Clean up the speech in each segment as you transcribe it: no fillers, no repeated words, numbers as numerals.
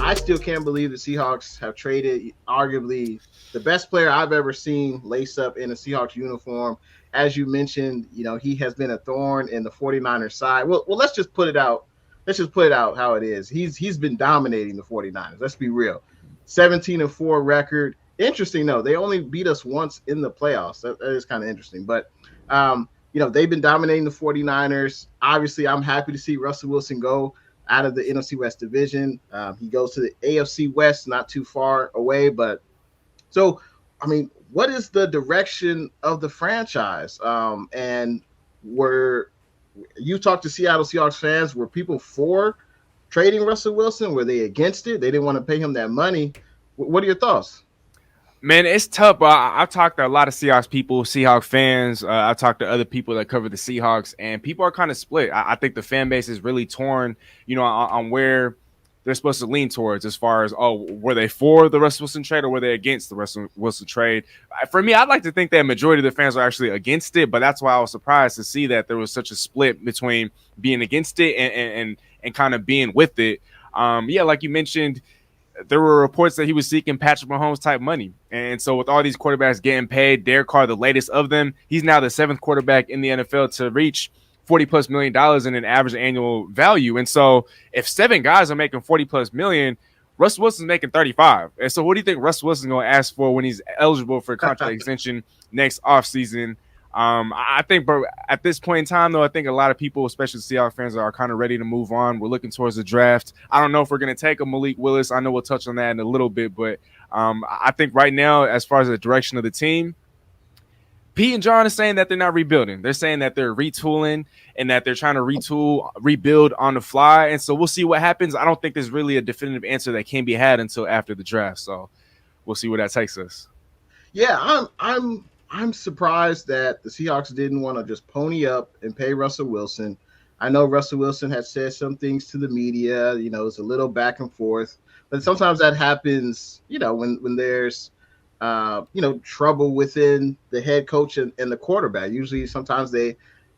I still can't believe the Seahawks have traded arguably the best player I've ever seen lace up in a Seahawks uniform. As you mentioned, he has been a thorn in the 49ers side. Well, let's just put it out. Let's just put it out how it is. He's been dominating the 49ers. Let's be real. 17-4 record. Interesting though. They only beat us once in the playoffs. That is kind of interesting. But they've been dominating the 49ers. Obviously, I'm happy to see Russell Wilson go out of the NFC West division. He goes to the AFC West, not too far away. But so, what is the direction of the franchise? And you talked to Seattle Seahawks fans, were people for trading Russell Wilson? Were they against it? They didn't want to pay him that money. What are your thoughts? Man, it's tough. I've talked to a lot of Seahawks people, Seahawks fans. I've talked to other people that cover the Seahawks, and people are kind of split. I think the fan base is really torn, on where they're supposed to lean towards as far as, were they for the Russell Wilson trade or were they against the Russell Wilson trade? For me, I'd like to think that majority of the fans are actually against it, but that's why I was surprised to see that there was such a split between being against it and kind of being with it. Like you mentioned, there were reports that he was seeking Patrick Mahomes type money. And so with all these quarterbacks getting paid, Derek Carr, the latest of them, he's now the 7th quarterback in the NFL to reach $40+ million in an average annual value. And so if 7 guys are making $40+ million, Russell Wilson's making 35. And so what do you think Russell Wilson's going to ask for when he's eligible for a contract extension next offseason? I think, but at this point in time, though, I think a lot of people, especially Seahawks fans, are kind of ready to move on. We're looking towards the draft. I don't know if we're going to take a Malik Willis. I know we'll touch on that in a little bit, but I think right now, as far as the direction of the team, Pete and John are saying that they're not rebuilding. They're saying that they're retooling and that they're trying to rebuild on the fly. And so we'll see what happens. I don't think there's really a definitive answer that can be had until after the draft. So we'll see where that takes us. Yeah, I'm surprised that the Seahawks didn't want to just pony up and pay Russell Wilson. I know Russell Wilson had said some things to the media, it's a little back and forth, but sometimes that happens, when there's, trouble within the head coach and the quarterback. Usually sometimes they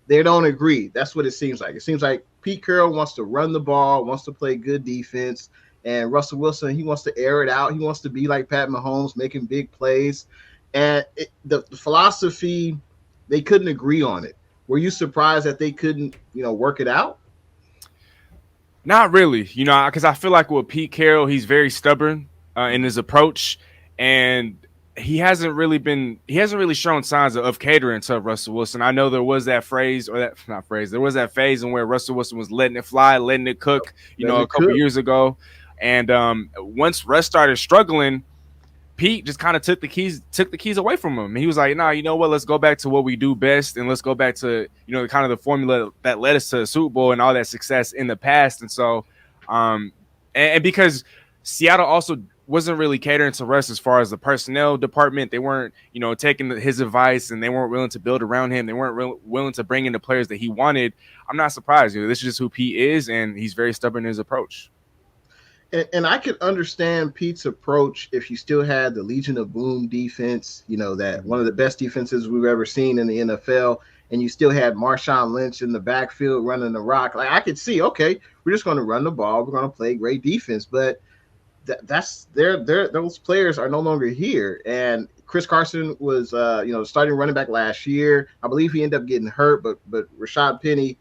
don't agree. That's what it seems like. It seems like Pete Carroll wants to run the ball, wants to play good defense, and Russell Wilson, he wants to air it out. He wants to be like Pat Mahomes, making big plays. And the philosophy, they couldn't agree on it. Were you surprised that they couldn't, work it out? Not really, because I feel like with Pete Carroll, he's very stubborn in his approach, and he hasn't really shown signs of catering to Russell Wilson. I know there was that phase in where Russell Wilson was letting it fly, letting it cook, a couple years ago. And once Russ started struggling, Pete just kind of took the keys away from him. And he was like, nah, you know what? Let's go back to what we do best. And let's go back to, kind of the formula that led us to the Super Bowl and all that success in the past. And so, and because Seattle also wasn't really catering to Russ as far as the personnel department. They weren't, taking his advice, and they weren't willing to build around him. They weren't willing to bring in the players that he wanted. I'm not surprised. This is just who Pete is, and he's very stubborn in his approach. And I could understand Pete's approach if you still had the Legion of Boom defense, that one of the best defenses we've ever seen in the NFL, and you still had Marshawn Lynch in the backfield running the rock. Like, I could see, okay, we're just going to run the ball. We're going to play great defense. But those players are no longer here. And Chris Carson was, starting running back last year. I believe he ended up getting hurt, but Rashad Penny,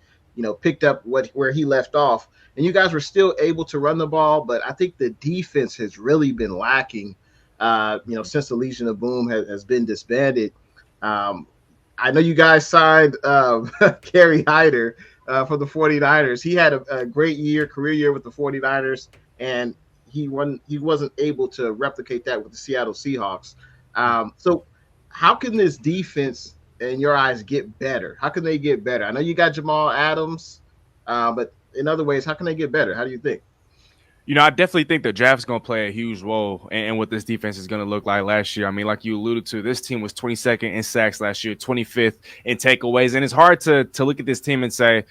picked up where he left off. And you guys were still able to run the ball, but I think the defense has really been lacking, since the Legion of Boom has been disbanded. I know you guys signed Kerry Hyder for the 49ers. He had a great career year with the 49ers, and he wasn't able to replicate that with the Seattle Seahawks. So how can this defense, in your eyes, get better? How can they get better? I know you got Jamal Adams, but in other ways, how can they get better? How do you think? I definitely think the draft is going to play a huge role in what this defense is going to look like last year. I mean, like you alluded to, this team was 22nd in sacks last year, 25th in takeaways. And it's hard to look at this team and say,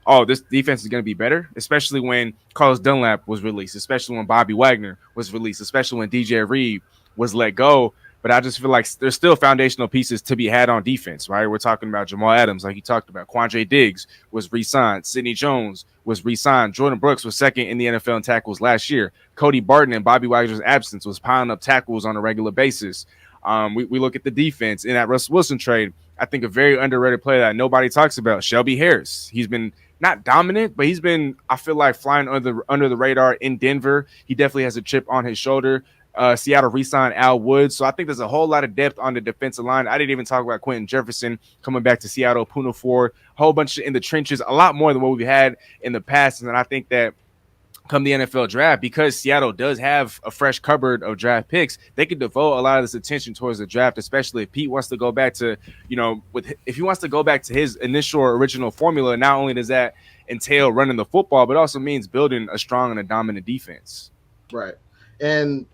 oh, this defense is going to be better, especially when Carlos Dunlap was released, especially when Bobby Wagner was released, especially when DJ Reed was let go. but I just feel like there's still foundational pieces to be had on defense, right? We're talking about Jamal Adams, like you talked about. Quandre Diggs was re-signed. Sidney Jones was re-signed. Jordan Brooks was second in the NFL in tackles last year. Cody Barton in Bobby Wagner's absence was piling up tackles on a regular basis. We look at the defense in that Russell Wilson trade. I think a very underrated player that nobody talks about, Shelby Harris. He's been not dominant, but he's been, I feel like, flying under the radar in Denver. He definitely has a chip on his shoulder. Seattle re-signed Al Woods. So I think there's a whole lot of depth on the defensive line. I didn't even talk about Quentin Jefferson coming back to Seattle, Poona Ford, a whole bunch in the trenches, a lot more than what we've had in the past. And I think that come the NFL draft, because Seattle does have a fresh cupboard of draft picks, they could devote a lot of this attention towards the draft, especially if Pete wants to go back to, if he wants to go back to his initial original formula. Not only does that entail running the football, but also means building a strong and a dominant defense. Right. And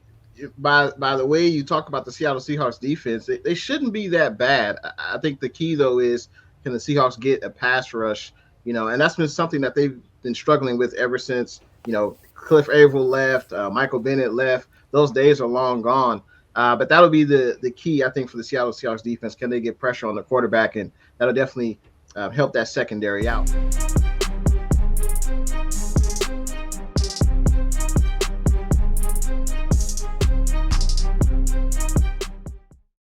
by the way you talk about the Seattle Seahawks defense, they shouldn't be that bad. I think the key, though, is can the Seahawks get a pass rush, and that's been something that they've been struggling with ever since, Cliff Averill left, Michael Bennett left. Those days are long gone. But that'll be the key, I think, for the Seattle Seahawks defense. Can they get pressure on the quarterback? And that'll definitely help that secondary out.